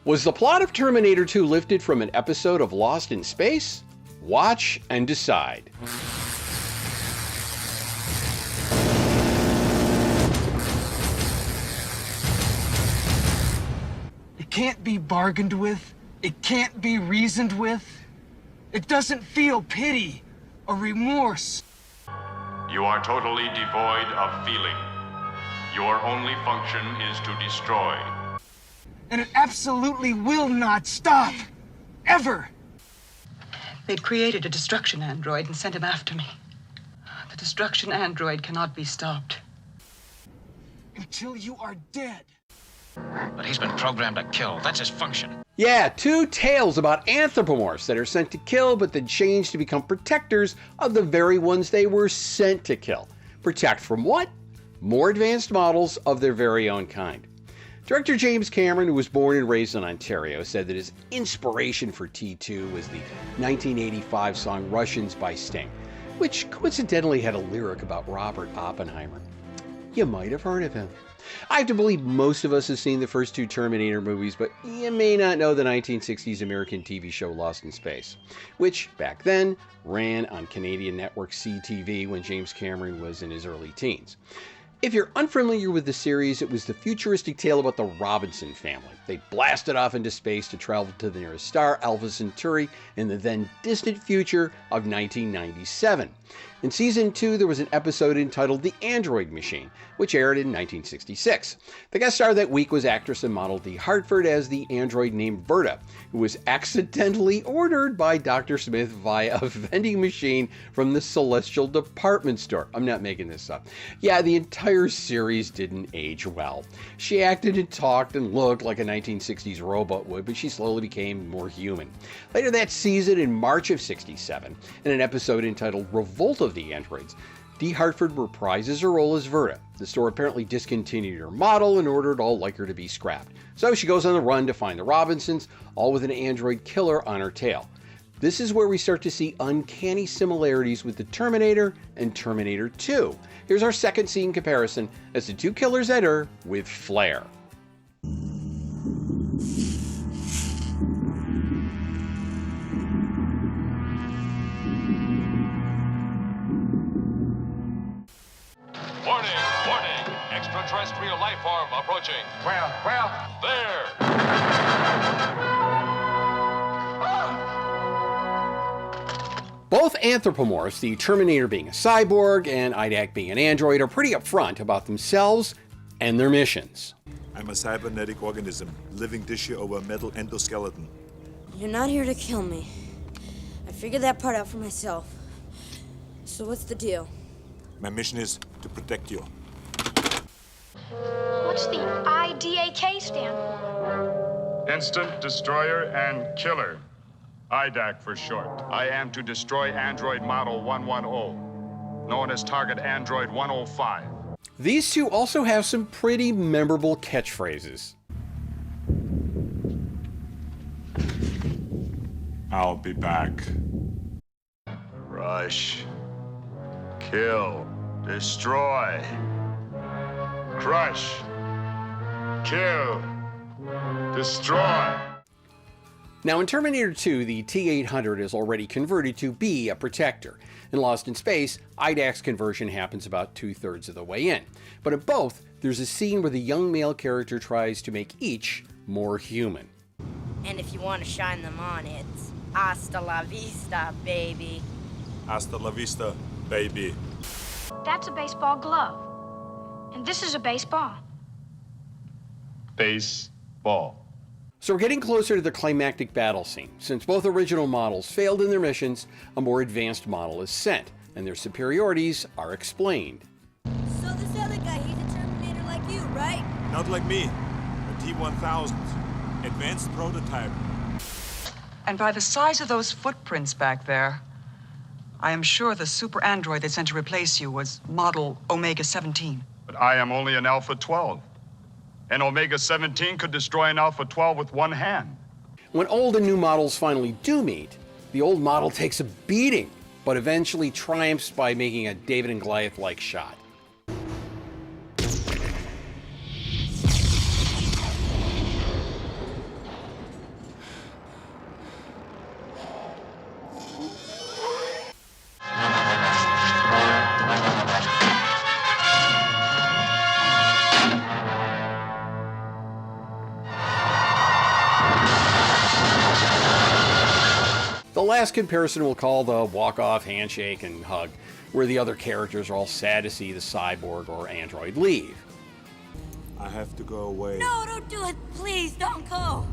Was the plot of Terminator 2 lifted from an episode of Lost in Space? Watch and decide. It can't be bargained with. It can't be reasoned with. It doesn't feel pity or remorse. You are totally devoid of feeling. Your only function is to destroy. And it absolutely will not stop. Ever. They'd created a destruction android and sent him after me. The destruction android cannot be stopped. Until you are dead. But he's been programmed to kill. That's his function. Yeah, two tales about anthropomorphs that are sent to kill but then change to become protectors of the very ones they were sent to kill. Protect from what? More advanced models of their very own kind. Director James Cameron, who was born and raised in Ontario, said that his inspiration for T2 was the 1985 song Russians by Sting, which coincidentally had a lyric about Robert Oppenheimer. You might have heard of him. I have to believe most of us have seen the first two Terminator movies, but you may not know the 1960s American TV show Lost in Space, which back then ran on Canadian network CTV when James Cameron was in his early teens. If you're unfamiliar with the series, it was the futuristic tale about the Robinson family. They blasted off into space to travel to the nearest star, Alpha Centauri, in the then distant future of 1997. In season 2, there was an episode entitled The Android Machine, which aired in 1966. The guest star that week was actress and model Dee Hartford as the android named Verta, who was accidentally ordered by Dr. Smith via a vending machine from the Celestial department store. I'm not making this up. Yeah, the entire series didn't age well. She acted and talked and looked like a 1960s robot would, but she slowly became more human. Later that season, in March of '67, in an episode entitled Revolt of the Androids, Dee Hartford reprises her role as Verta. The store apparently discontinued her model and ordered all like her to be scrapped. So she goes on the run to find the Robinsons, all with an android killer on her tail. This is where we start to see uncanny similarities with the Terminator and Terminator 2. Here's our second scene comparison as the two killers enter with flair. Warning, warning. Extraterrestrial life form approaching. Well. There. Both anthropomorphs, the Terminator being a cyborg and IDAC being an android, are pretty upfront about themselves and their missions. I'm a cybernetic organism, living tissue over a metal endoskeleton. You're not here to kill me. I figured that part out for myself. So what's the deal? My mission is to protect you. What's the IDAK stand for? Instant Destroyer and Killer. IDAC for short. I am to destroy Android Model 110, known as Target Android 105. These two also have some pretty memorable catchphrases. I'll be back. Rush. Kill. Destroy. Crush. Kill. Destroy. Now in Terminator 2, the T-800 is already converted to be a protector. In Lost in Space, IDAC's conversion happens about 2/3 of the way in. But in both, there's a scene where the young male character tries to make each more human. And if you want to shine them on, it's hasta la vista, baby. Hasta la vista, baby. That's a baseball glove. And this is a baseball. Baseball. So we're getting closer to the climactic battle scene. Since both original models failed in their missions, a more advanced model is sent, and their superiorities are explained. So this other guy, he's a Terminator like you, right? Not like me. A T-1000. Advanced prototype. And by the size of those footprints back there, I am sure the super android they sent to replace you was model Omega 17. But I am only an Alpha 12. And Omega 17 could destroy an Alpha 12 with one hand. When old and new models finally do meet, the old model takes a beating, but eventually triumphs by making a David and Goliath-like shot. last comparison we'll call the walk-off handshake and hug, where the other characters are all sad to see the cyborg or android leave. I have to go away. No, don't do it. Please, don't go.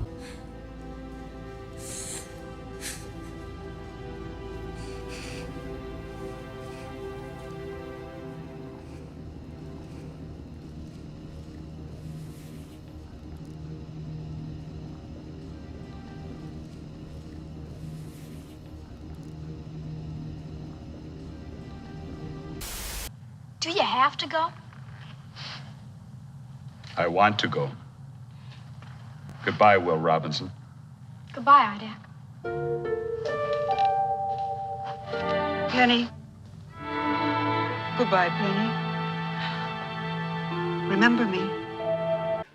Do you have to go? I want to go. Goodbye, Will Robinson. Goodbye, Ida. Penny. Goodbye, Penny. Remember me.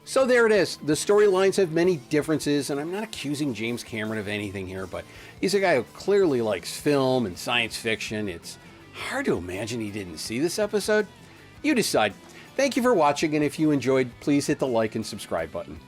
So there it is. The storylines have many differences, and I'm not accusing James Cameron of anything here, but he's a guy who clearly likes film and science fiction. It's hard to imagine he didn't see this episode. You decide. Thank you for watching, and if you enjoyed, please hit the like and subscribe button.